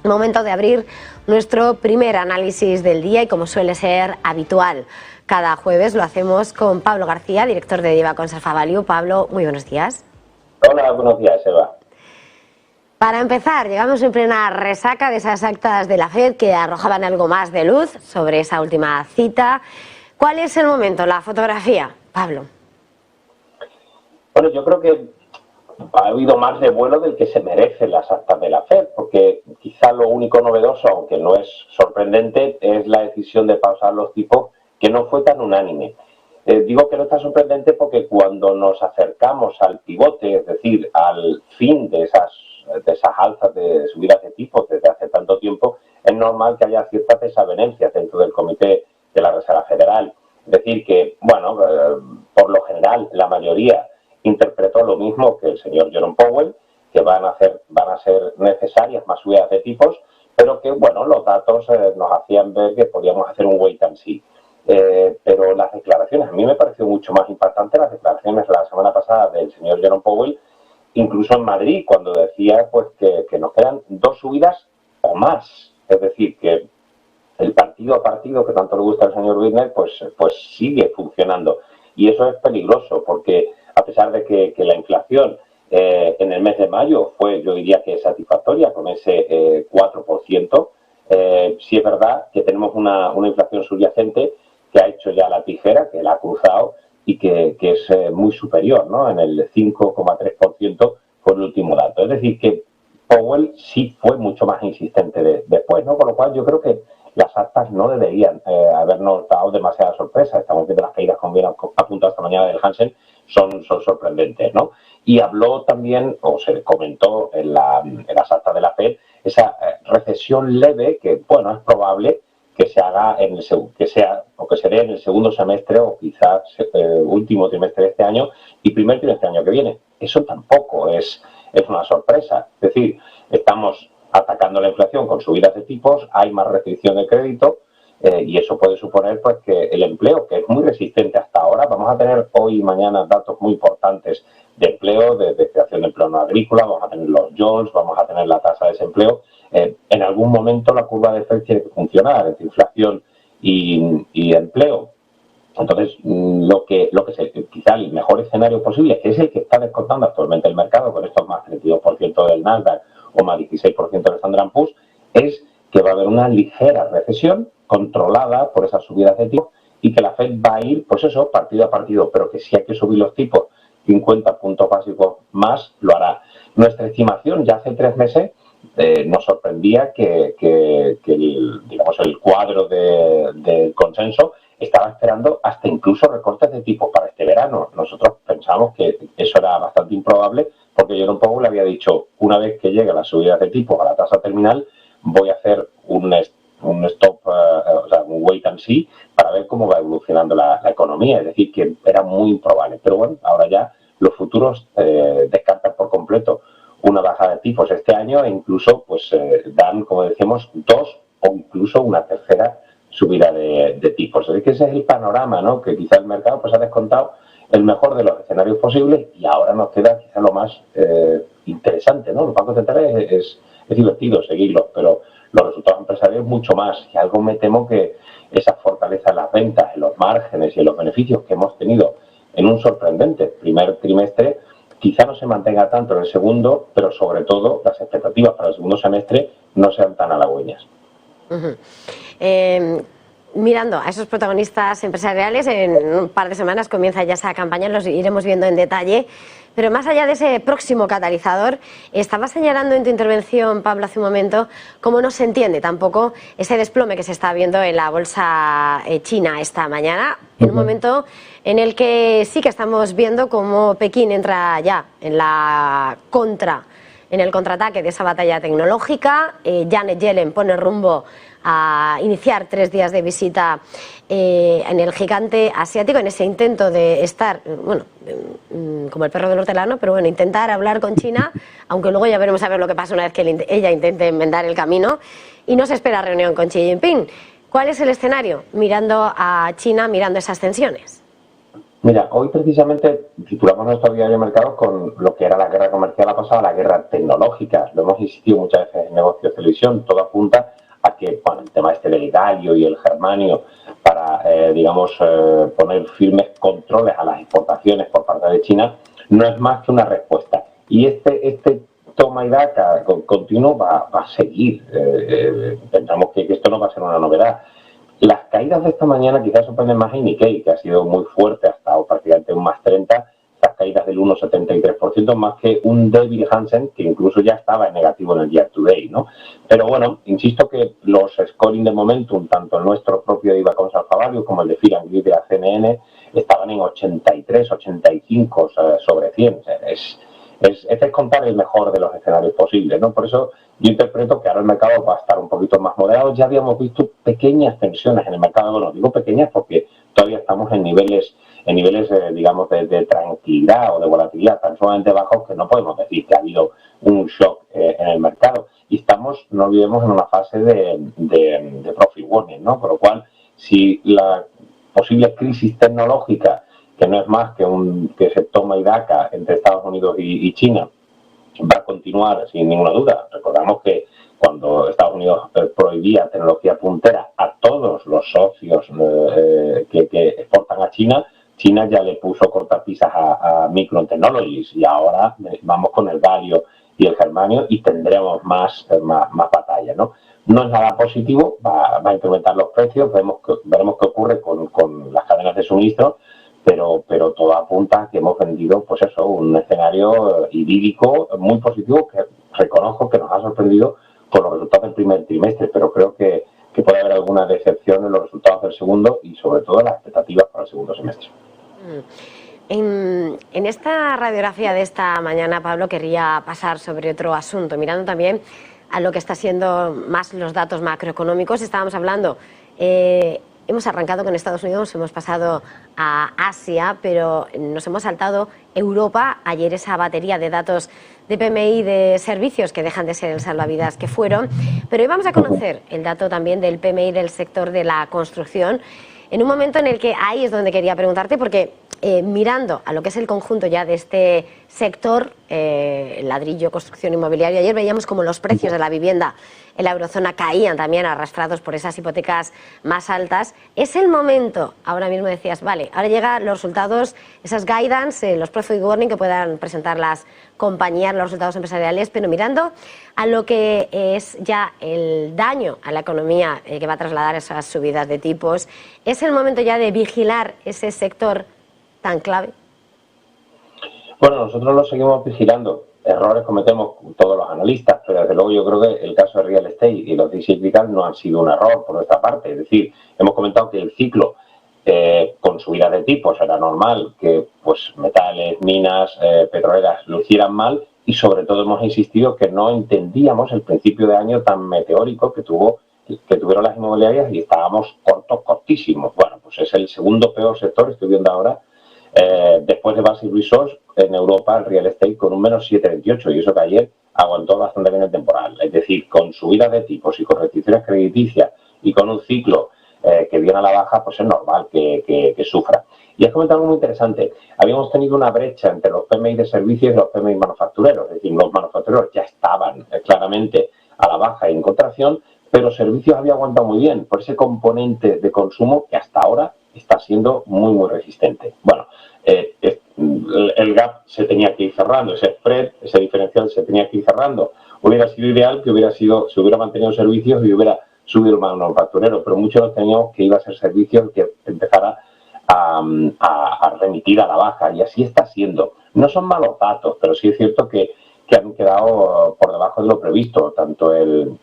Momento de abrir nuestro primer análisis del día y, como suele ser habitual, cada jueves lo hacemos con Pablo García, director de Diva Conserva Value. Pablo, muy buenos días. Hola, buenos días, Eva. Para empezar, llegamos en plena resaca de esas actas de la FED que arrojaban algo más de luz sobre esa última cita. ¿Cuál es el momento, la fotografía, Pablo? Bueno, yo creo que ha habido más revuelo del que se merecen las actas de la FED, porque quizá lo único novedoso, aunque no es sorprendente, es la decisión de pausar los tipos, que no fue tan unánime. Digo que no está sorprendente porque cuando nos acercamos al pivote, es decir, al fin de esas alzas de subidas de tipos desde hace tanto tiempo, es normal que haya ciertas desavenencias dentro del Comité de la Reserva Federal. Es decir, que, bueno, por lo general, la mayoría interpretó lo mismo que el señor Jerome Powell, que van a ser necesarias más subidas de tipos, pero que, bueno, los datos nos hacían ver que podíamos hacer un wait and see. Pero las declaraciones, a mí me pareció mucho más impactante las declaraciones la semana pasada del señor Jerome Powell, incluso en Madrid, cuando decía pues que nos quedan 2 subidas o más. Es decir, que el partido a partido que tanto le gusta al señor Wiener, pues sigue funcionando. Y eso es peligroso, porque a pesar de que la inflación en el mes de mayo fue, yo diría que satisfactoria, con ese 4%, sí es verdad que tenemos una inflación subyacente que ha hecho ya la tijera, que la ha cruzado y que es muy superior, ¿no? En el 5,3% fue el último dato. Es decir, que Powell sí fue mucho más insistente después, ¿no? Con lo cual yo creo que las actas no deberían habernos dado demasiada sorpresa. Estamos viendo las caídas, como bien apuntado esta mañana del Hansen, son sorprendentes, ¿no? Y habló también, o se comentó en las actas de la FED, esa recesión leve que, bueno, es probable que se haga que se dé en el segundo semestre o quizás último trimestre de este año y primer trimestre del año que viene. Eso tampoco es una sorpresa. Es decir, estamos atacando la inflación con subidas de tipos, hay más restricción de crédito y eso puede suponer pues que el empleo, que es muy resistente hasta ahora, vamos a tener hoy y mañana datos muy importantes de empleo, de creación de empleo no agrícola, vamos a tener los jobs, vamos a tener la tasa de desempleo. En algún momento la curva de FED tiene que funcionar entre inflación y empleo. Entonces, quizá el mejor escenario posible, que es el que está descontando actualmente el mercado, con estos más 32% del Nasdaq o más 16% del Standard & Poor's, es que va a haber una ligera recesión controlada por esas subidas de tipos y que la FED va a ir, pues eso, partido a partido, pero que si hay que subir los tipos 50 puntos básicos más, lo hará. Nuestra estimación ya hace 3 meses nos sorprendía que el cuadro del consenso estaba esperando hasta incluso recortes de tipos para este verano. Nosotros pensamos que eso era bastante improbable porque Jerome Powell le había dicho, una vez que llegue la subida de tipos a la tasa terminal, voy a hacer un stop, un wait and see para ver cómo va evolucionando la economía. Es decir, que era muy improbable. Pero bueno, ahora ya los futuros descartan por completo una bajada de tipos este año e incluso pues dan, como decíamos, 2 o incluso una tercera subida de tipos. Es que ese es el panorama, ¿no? Que quizá el mercado pues ha descontado el mejor de los escenarios posibles y ahora nos queda quizá lo más interesante, ¿no? Los bancos centrales es divertido seguirlos, pero los resultados empresariales mucho más. Y algo me temo que esa fortaleza en las ventas, en los márgenes y en los beneficios que hemos tenido en un sorprendente primer trimestre, quizá no se mantenga tanto en el segundo, pero sobre todo las expectativas para el segundo semestre no sean tan halagüeñas. Mirando a esos protagonistas empresariales, en un par de semanas comienza ya esa campaña, los iremos viendo en detalle, pero más allá de ese próximo catalizador, estaba señalando en tu intervención, Pablo, hace un momento, cómo no se entiende tampoco ese desplome que se está viendo en la bolsa china esta mañana, en un momento en el que sí que estamos viendo cómo Pekín entra ya en el contraataque de esa batalla tecnológica. Janet Yellen pone rumbo a iniciar 3 días de visita en el gigante asiático, en ese intento de estar, bueno, como el perro del hortelano, pero bueno, intentar hablar con China, aunque luego ya veremos a ver lo que pasa una vez que ella intente enmendar el camino, y no se espera reunión con Xi Jinping. ¿Cuál es el escenario mirando a China, mirando esas tensiones? Mira, hoy precisamente titulamos nuestro diario de mercados con lo que era la guerra comercial, ha pasado a la guerra tecnológica. Lo hemos insistido muchas veces en negocios de televisión, todo apunta a que, bueno, el tema este del galio y el germanio para, poner firmes controles a las exportaciones por parte de China no es más que una respuesta. Y este toma y daca continuo va a seguir. Pensamos que esto no va a ser una novedad. Las caídas de esta mañana quizás sorprenden más a Nikkei, que ha sido muy fuerte, ha estado prácticamente un más 30, las caídas del 1,73%, más que un débil Hansen, que incluso ya estaba en negativo en el year to day, ¿no? Pero bueno, insisto que los scoring de momentum, tanto el nuestro propio de Ibacons Alpha Value como el de Fear and Greed de la CNN, estaban en 83, 85 sobre 100. Es descontar el mejor de los escenarios posibles, ¿no? Por eso yo interpreto que ahora el mercado va a estar un poquito más moderado. Ya habíamos visto pequeñas tensiones en el mercado. Bueno, digo pequeñas porque todavía estamos en niveles de tranquilidad o de volatilidad tan sumamente bajos que no podemos decir que ha habido un shock en el mercado. Y estamos, no olvidemos, en una fase de profit warning, ¿no? Por lo cual, si la posible crisis tecnológica, que no es más que se toma y daca entre Estados Unidos y China, va a continuar sin ninguna duda. Recordamos que cuando Estados Unidos prohibía tecnología puntera a todos los socios que exportan a China, China ya le puso cortapisas a Micron Technologies y ahora vamos con el galio y el germanio y tendremos más batalla, ¿no? No es nada positivo, va a incrementar los precios, veremos qué ocurre con las cadenas de suministro, pero todo apunta a que hemos vendido, pues eso, un escenario idílico muy positivo que reconozco que nos ha sorprendido con los resultados del primer trimestre, pero creo que puede haber alguna decepción en los resultados del segundo y sobre todo las expectativas para el segundo semestre. En esta radiografía de esta mañana, Pablo, querría pasar sobre otro asunto, mirando también a lo que está siendo más los datos macroeconómicos. Estábamos hablando, hemos arrancado con Estados Unidos, hemos pasado a Asia, pero nos hemos saltado Europa. Ayer esa batería de datos de PMI de servicios que dejan de ser el salvavidas que fueron. Pero hoy vamos a conocer el dato también del PMI del sector de la construcción, en un momento en el que ahí es donde quería preguntarte, porque mirando a lo que es el conjunto ya de este sector, ladrillo, construcción inmobiliaria, ayer veíamos como los precios de la vivienda en la eurozona caían también arrastrados por esas hipotecas más altas. Es el momento, ahora mismo decías, vale, ahora llegan los resultados, esas guidance, los profit warning que puedan presentar las compañías, los resultados empresariales, pero mirando a lo que es ya el daño a la economía que va a trasladar esas subidas de tipos, es el momento ya de vigilar ese sector tan clave. Bueno, nosotros lo seguimos vigilando. Errores cometemos todos los analistas, pero desde luego yo creo que el caso de real estate y los cíclicas no han sido un error por nuestra parte. Es decir, hemos comentado que el ciclo con subidas de tipos era normal que pues metales, minas, petroleras lo hicieran mal y sobre todo hemos insistido que no entendíamos el principio de año tan meteórico que tuvieron las inmobiliarias y estábamos cortísimos. Bueno, pues es el segundo peor sector, estoy viendo ahora, después de Basic Resource en Europa, el real estate con un menos 7,28 y eso que ayer aguantó bastante bien el temporal. Es decir, con subidas de tipos y con restricciones crediticias y con un ciclo que viene a la baja, pues es normal que sufra. Y has comentado algo muy interesante. Habíamos tenido una brecha entre los PMI de servicios y los PMI manufactureros. Es decir, los manufactureros ya estaban claramente a la baja y en contracción, pero servicios había aguantado muy bien por ese componente de consumo que hasta ahora está siendo muy resistente. Bueno, el gap se tenía que ir cerrando, ese spread, ese diferencial se tenía que ir cerrando. Hubiera sido ideal que se hubiera mantenido servicios y hubiera subido el manufacturero, pero muchos nos teníamos que iba a ser servicios que empezara a remitir a la baja y así está siendo. No son malos datos, pero sí es cierto que han quedado por debajo de lo previsto, tanto en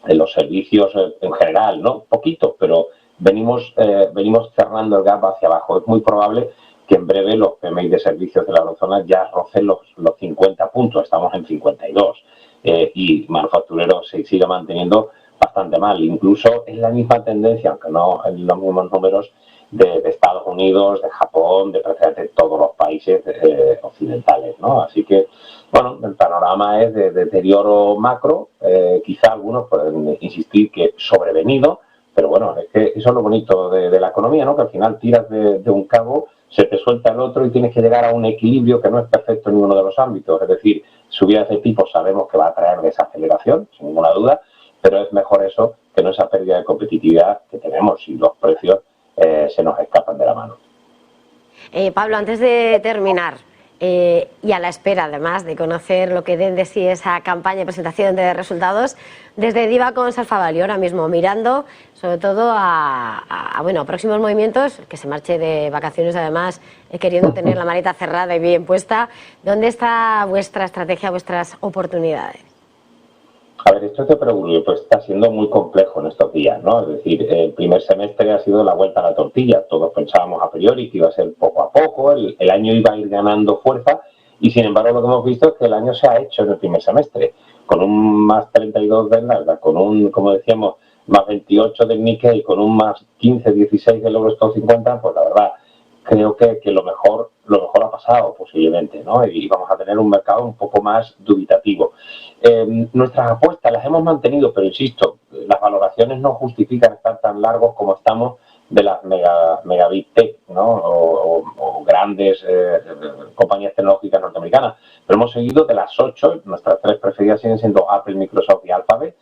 los servicios en general, ¿no? Poquito, pero venimos cerrando el gap hacia abajo. Es muy probable que en breve los PMI de servicios de la eurozona ya rocen los 50 puntos, estamos en 52, y manufacturero se sigue manteniendo bastante mal. Incluso es la misma tendencia, aunque no en los mismos números, de Estados Unidos, de Japón, de prácticamente todos los países occidentales, ¿no? Así que, bueno, el panorama es de deterioro macro, quizá algunos pueden insistir que sobrevenido, pero bueno, es que eso es lo bonito de la economía, ¿no? Que al final tiras de un cabo, se te suelta el otro y tienes que llegar a un equilibrio que no es perfecto en ninguno de los ámbitos. Es decir, subidas de tipo sabemos que va a traer desaceleración, sin ninguna duda, pero es mejor eso que no esa pérdida de competitividad que tenemos si los precios se nos escapan de la mano. Pablo, antes de terminar, y a la espera además de conocer lo que den de sí esa campaña de presentación de resultados, desde Diva Consell Favali ahora mismo mirando sobre todo a próximos movimientos, que se marche de vacaciones además queriendo tener la maleta cerrada y bien puesta, ¿dónde está vuestra estrategia, vuestras oportunidades? A ver, esto te pregunto, pues está siendo muy complejo en estos días, ¿no? Es decir, el primer semestre ha sido la vuelta a la tortilla. Todos pensábamos a priori que iba a ser poco a poco, el año iba a ir ganando fuerza y sin embargo lo que hemos visto es que el año se ha hecho en el primer semestre, con un más 32 del Nasdaq, con un, como decíamos, más 28 del Nikkei, con un más 15, 16 del Eurostoxx 50, pues la verdad, creo que lo mejor ha pasado posiblemente, ¿no? Y vamos a tener un mercado un poco más dubitativo. Nuestras apuestas las hemos mantenido, pero insisto, las valoraciones no justifican estar tan largos como estamos de las mega big tech, ¿no? o grandes compañías tecnológicas norteamericanas. Pero hemos seguido de las 8, nuestras 3 preferidas siguen siendo Apple, Microsoft y Alphabet.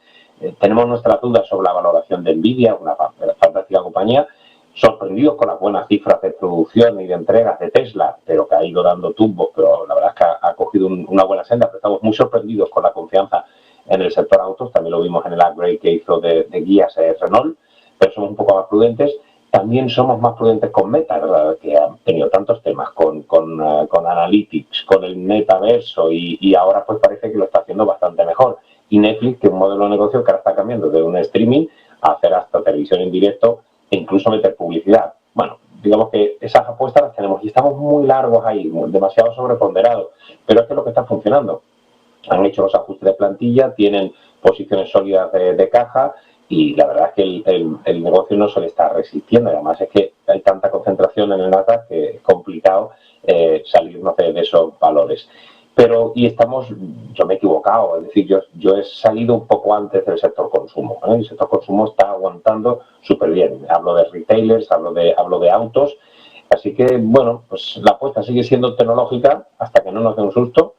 Tenemos nuestras dudas sobre la valoración de Nvidia, una fantástica compañía. Sorprendidos con las buenas cifras de producción y de entregas de Tesla, pero que ha ido dando tumbos, pero la verdad es que ha cogido una buena senda, pero estamos muy sorprendidos con la confianza en el sector autos, también lo vimos en el upgrade que hizo de guías Renault, pero somos un poco más prudentes. También somos más prudentes con Meta, ¿verdad? Que ha tenido tantos temas con Analytics, con el metaverso y ahora pues parece que lo está haciendo bastante mejor. Y Netflix, que es un modelo de negocio que ahora está cambiando de un streaming a hacer hasta televisión en directo e incluso meter publicidad. Bueno, digamos que esas apuestas las tenemos y estamos muy largos ahí, demasiado sobreponderados, pero es que es lo que está funcionando. Han hecho los ajustes de plantilla, tienen posiciones sólidas de caja y la verdad es que el negocio no se le está resistiendo. Además es que hay tanta concentración en el Nasdaq que es complicado salirnos de esos valores. Pero, yo me he equivocado, es decir, yo he salido un poco antes del sector consumo, ¿eh? El sector consumo está aguantando súper bien. Hablo de retailers, hablo de autos, así que, bueno, pues la apuesta sigue siendo tecnológica hasta que no nos dé un susto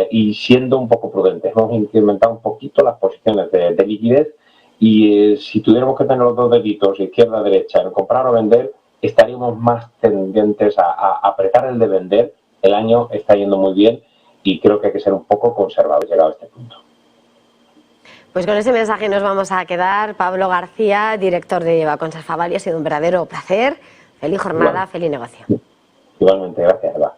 y siendo un poco prudentes. Hemos incrementado un poquito las posiciones de liquidez y si tuviéramos que tener los dos deditos, izquierda a derecha, en comprar o vender, estaríamos más tendientes a apretar el de vender. El año está yendo muy bien y creo que hay que ser un poco conservadores llegado a este punto. Pues con ese mensaje nos vamos a quedar. Pablo García, director de Diva Consell Favali, ha sido un verdadero placer. Feliz jornada, feliz negocio. Igualmente, gracias, Eva.